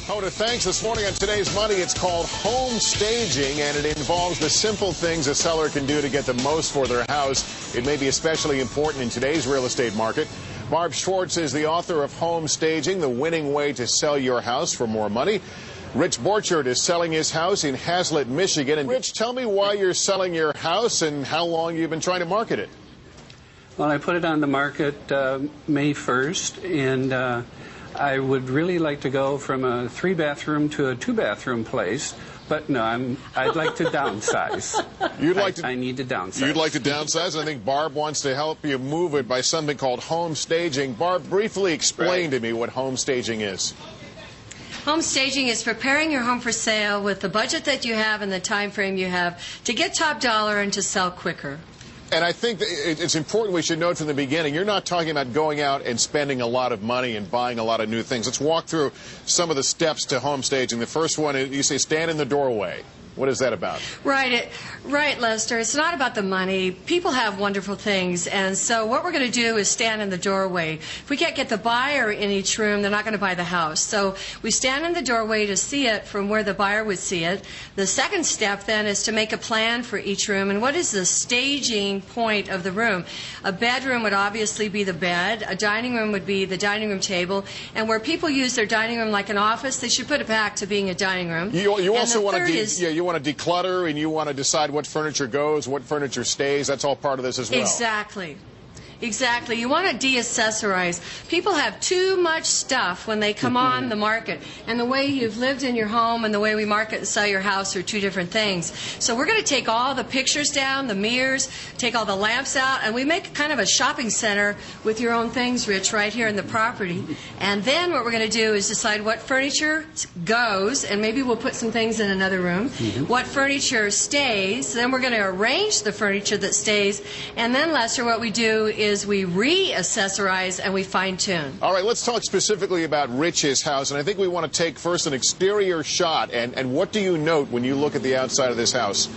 To thanks this morning on Today's Money. It's called home staging, and it involves the simple things a seller can do to get the most for their house. It may be especially important in today's real estate market. Barb Schwarz is the author of Home Staging, the winning way to sell your house for more money. Rich Borchard is selling his house in Hazlet, Michigan. And Rich, tell me why you're selling your house and how long you've been trying to market it. Well, I put it on the market May 1st, and I would really like to go from a 3-bathroom to a 2-bathroom place, but no, I'd like to downsize. I need to downsize. You'd like to downsize, and I think Barb wants to help you move it by something called home staging. Barb, briefly explain to me what home staging is. Home staging is preparing your home for sale with the budget that you have and the time frame you have to get top dollar and to sell quicker. And I think that it's important we should note from the beginning, you're not talking about going out and spending a lot of money and buying a lot of new things. Let's walk through some of the steps to home staging. The first one is, you say, stand in the doorway. What is that about? Right, Lester. It's not about the money. People have wonderful things, and so what we're going to do is stand in the doorway. If we can't get the buyer in each room, they're not going to buy the house. So we stand in the doorway to see it from where the buyer would see it. The second step, then, is to make a plan for each room, and what is the staging point of the room? A bedroom would obviously be the bed. A dining room would be the dining room table, and where people use their dining room like an office, they should put it back to being a dining room. You also want to you want to declutter, and you want to decide what furniture goes, what furniture stays. That's all part of this as well. Exactly. You want to de-accessorize. People have too much stuff when they come on the market. And the way you've lived in your home and the way we market and sell your house are two different things. So we're going to take all the pictures down, the mirrors, take all the lamps out, and we make kind of a shopping center with your own things, Rich, right here in the property. And then what we're going to do is decide what furniture goes, and maybe we'll put some things in another room. What furniture stays, then we're going to arrange the furniture that stays, and then, Lester, what we do is we re-accessorize and we fine-tune. All right, let's talk specifically about Rich's house, and I think we want to take first an exterior shot. And what do you note when you look at the outside of this house?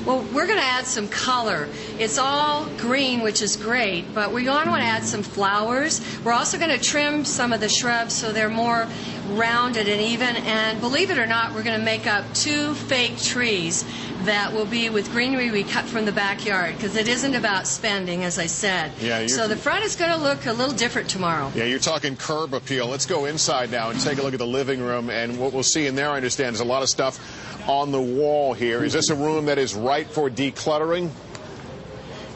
Well, we're going to add some color. It's all green, which is great, but we're going to want to add some flowers. We're also going to trim some of the shrubs so they're more rounded and even, and believe it or not, we're going to make up 2 fake trees that will be with greenery we cut from the backyard, because it isn't about spending, as I said. So the front is going to look a little different tomorrow. Yeah, you're talking curb appeal. Let's go inside now and take a look at the living room, and what we'll see in there, I understand, is a lot of stuff on the wall here. Is this a room that is right for decluttering?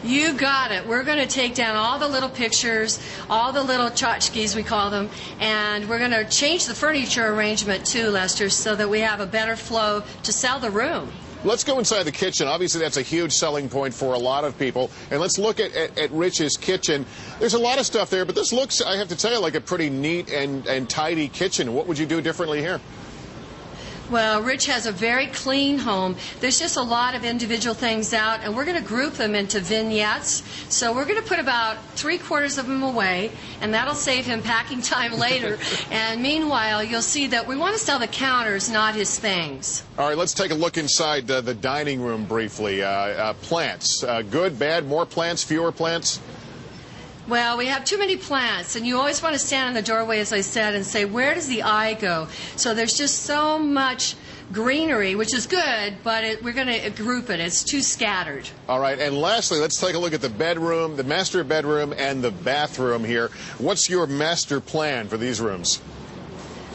You got it. We're going to take down all the little pictures, all the little tchotchkes, we call them, and we're going to change the furniture arrangement too, Lester, so that we have a better flow to sell the room. Let's go inside the kitchen. Obviously, that's a huge selling point for a lot of people. And let's look at Rich's kitchen. There's a lot of stuff there, but this looks, I have to tell you, like a pretty neat and tidy kitchen. What would you do differently here? Well, Rich has a very clean home. There's just a lot of individual things out, and we're going to group them into vignettes. So we're going to put about 3/4 of them away, and that'll save him packing time later. And meanwhile, you'll see that we want to sell the counters, not his things. All right, let's take a look inside the dining room briefly. Plants, good, bad, more plants, fewer plants? Well, we have too many plants, and you always want to stand in the doorway, as I said, and say, where does the eye go? So there's just so much greenery, which is good, but we're going to group it. It's too scattered. All right, and lastly, let's take a look at the bedroom, the master bedroom, and the bathroom here. What's your master plan for these rooms?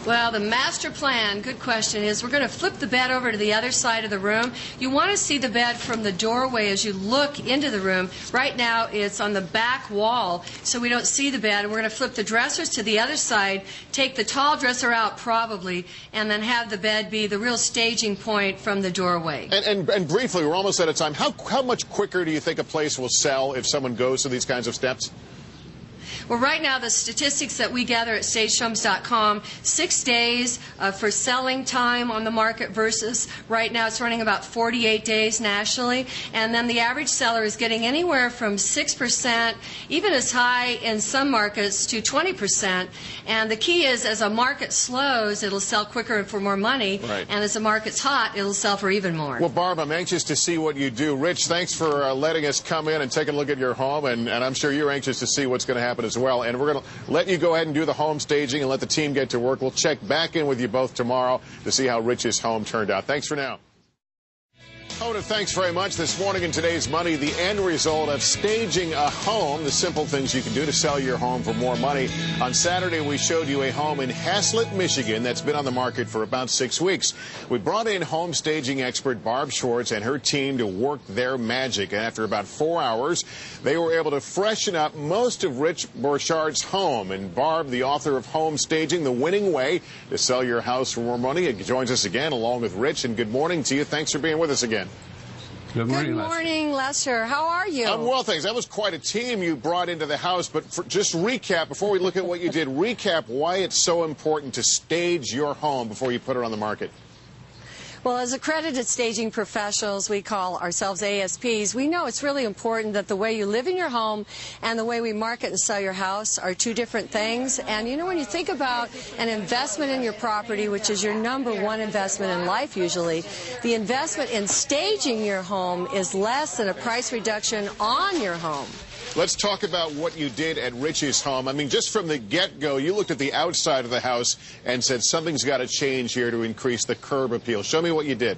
Well, the master plan, good question, is we're going to flip the bed over to the other side of the room. You want to see the bed from the doorway as you look into the room. Right now, it's on the back wall, so we don't see the bed. We're going to flip the dressers to the other side, take the tall dresser out probably, and then have the bed be the real staging point from the doorway. And briefly, we're almost out of time. How much quicker do you think a place will sell if someone goes through these kinds of steps? Well, right now, the statistics that we gather at stagehomes.com, 6 days for selling time on the market versus right now it's running about 48 days nationally. And then the average seller is getting anywhere from 6%, even as high in some markets, to 20%. And the key is, as a market slows, it'll sell quicker and for more money. Right. And as the market's hot, it'll sell for even more. Well, Barb, I'm anxious to see what you do. Rich, thanks for letting us come in and take a look at your home. And I'm sure you're anxious to see what's going to happen as as well. And we're going to let you go ahead and do the home staging and let the team get to work. We'll check back in with you both tomorrow to see how Rich's home turned out. Thanks for now. Hoda, thanks very much. This morning in Today's Money, the end result of staging a home, the simple things you can do to sell your home for more money. On Saturday, we showed you a home in Haslett, Michigan that's been on the market for about 6 weeks. We brought in home staging expert Barb Schwarz and her team to work their magic. And after about 4 hours, they were able to freshen up most of Rich Borchart's home. And Barb, the author of Home Staging, The Winning Way to Sell Your House for More Money, joins us again along with Rich. And good morning to you. Thanks for being with us again. Good morning, Lester. How are you? I'm well, thanks. That was quite a team you brought into the house. But just recap, before we look at what you did, recap why it's so important to stage your home before you put it on the market. Well, as accredited staging professionals, we call ourselves ASPs, we know it's really important that the way you live in your home and the way we market and sell your house are two different things. And you know, when you think about an investment in your property, which is your #1 investment in life usually, the investment in staging your home is less than a price reduction on your home. Let's talk about what you did at Rich's home. I mean, just from the get-go, you looked at the outside of the house and said something's got to change here to increase the curb appeal. Show me what you did.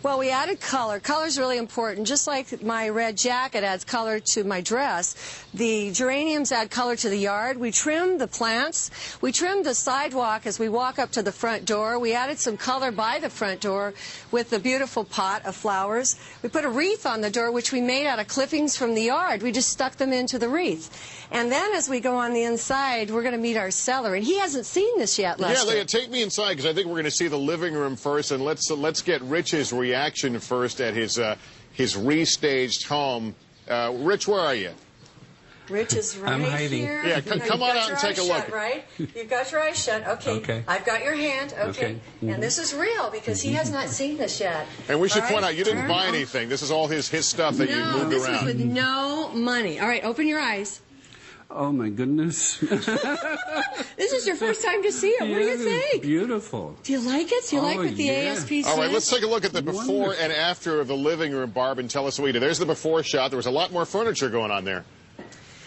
Well, we added color. Color's really important. Just like my red jacket adds color to my dress, the geraniums add color to the yard. We trimmed the plants. We trimmed the sidewalk as we walk up to the front door. We added some color by the front door with the beautiful pot of flowers. We put a wreath on the door, which we made out of clippings from the yard. We just stuck them into the wreath. And then as we go on the inside, we're going to meet our seller. And he hasn't seen this yet, Lester. Yeah, Leah, take me inside, because I think we're going to see the living room first. And let's get Rich's reaction first at his restaged home. Rich, where are you? Rich is right I'm hiding. here. Yeah, come on out and take a look. Shut, right? You've got your eyes shut. Okay. I've got your hand. Okay. Mm-hmm. And this is real because he has not seen this yet. And we should point out, you didn't buy anything. This is all his stuff that you moved this around. was with no money. All right, open your eyes. Oh, my goodness. This is your first time to see it. What do you think? Beautiful. Do you like it? Do you like what the ASP says? All right, let's take a look at the before and after of the living room, Barb, and tell us what you did. There's the before shot. There was a lot more furniture going on there.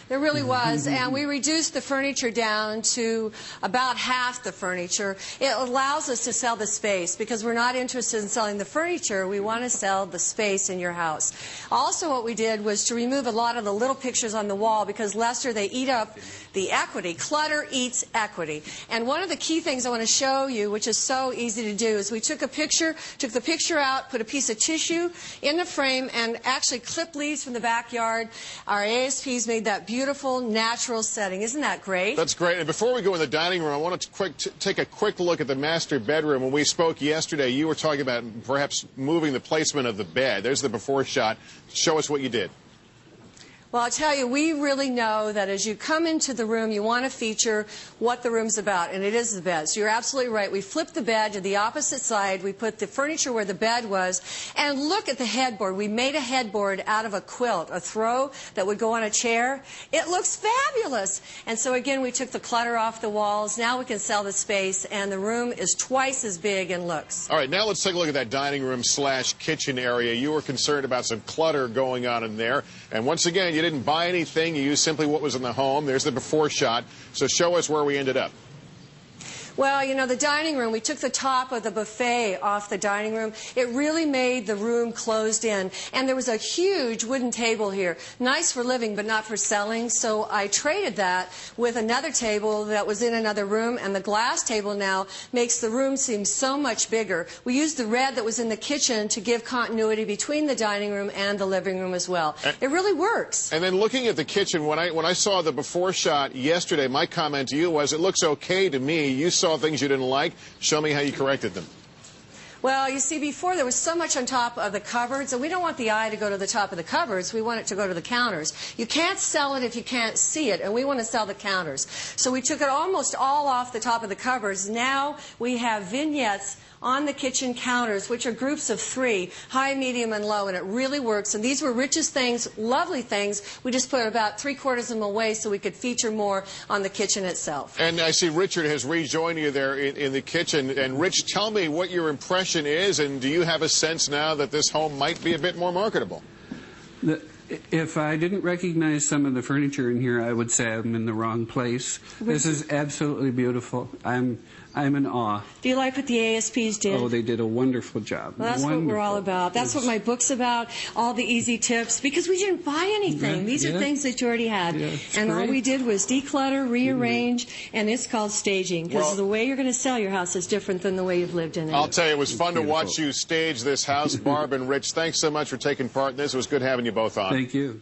There really was, and we reduced the furniture down to about half the furniture. It allows us to sell the space because we're not interested in selling the furniture. We want to sell the space in your house. Also, what we did was to remove a lot of the little pictures on the wall because, Lester, they eat up the equity. Clutter eats equity. And one of the key things I want to show you, which is so easy to do, is we took the picture out, put a piece of tissue in the frame, and actually clipped leaves from the backyard. Our ASPs made that beautiful, natural setting. Isn't that great? That's great. And before we go in the dining room, I want to take a quick look at the master bedroom. When we spoke yesterday, you were talking about perhaps moving the placement of the bed. There's the before shot. Show us what you did. Well, I'll tell you, we really know that as you come into the room, you want to feature what the room's about, and it is the bed. So you're absolutely right. We flipped the bed to the opposite side. We put the furniture where the bed was, and look at the headboard. We made a headboard out of a quilt, a throw that would go on a chair. It looks fabulous. And so, again, we took the clutter off the walls. Now we can sell the space, and the room is twice as big in looks. All right, now let's take a look at that dining room / kitchen area. You were concerned about some clutter going on in there, and once again, you didn't buy anything. You used simply what was in the home. There's the before shot. So show us where we ended up. Well, you know, the dining room, we took the top of the buffet off the dining room. It really made the room closed in. And there was a huge wooden table here. Nice for living, but not for selling. So I traded that with another table that was in another room. And the glass table now makes the room seem so much bigger. We used the red that was in the kitchen to give continuity between the dining room and the living room as well. It really works. And then looking at the kitchen, when I saw the before shot yesterday, my comment to you was, it looks okay to me. You saw things you didn't like. Show me how you corrected them. Well, you see, before there was so much on top of the cupboards, and we don't want the eye to go to the top of the cupboards. We want it to go to the counters. You can't sell it if you can't see it, and we want to sell the counters. So we took it almost all off the top of the cupboards. Now we have vignettes on the kitchen counters, which are groups of 3, high, medium, and low, and it really works. And these were Rich's things, lovely things. We just put about 3/4 of them away so we could feature more on the kitchen itself. And I see Richard has rejoined you there in the kitchen. And Rich, tell me what your impression is, and do you have a sense now that this home might be a bit more marketable? If I didn't recognize some of the furniture in here, I would say I'm in the wrong place. This is absolutely beautiful. I'm in awe. Do you like what the ASPs did? Oh, they did a wonderful job. Well, that's what we're all about. That's what my book's about, all the easy tips, because we didn't buy anything. These are things that you already had. And all we did was declutter, rearrange, and it's called staging, because the way you're going to sell your house is different than the way you've lived in it. I'll tell you, it was fun to watch you stage this house. Barb and Rich, thanks so much for taking part in this. It was good having you both on. Thank you.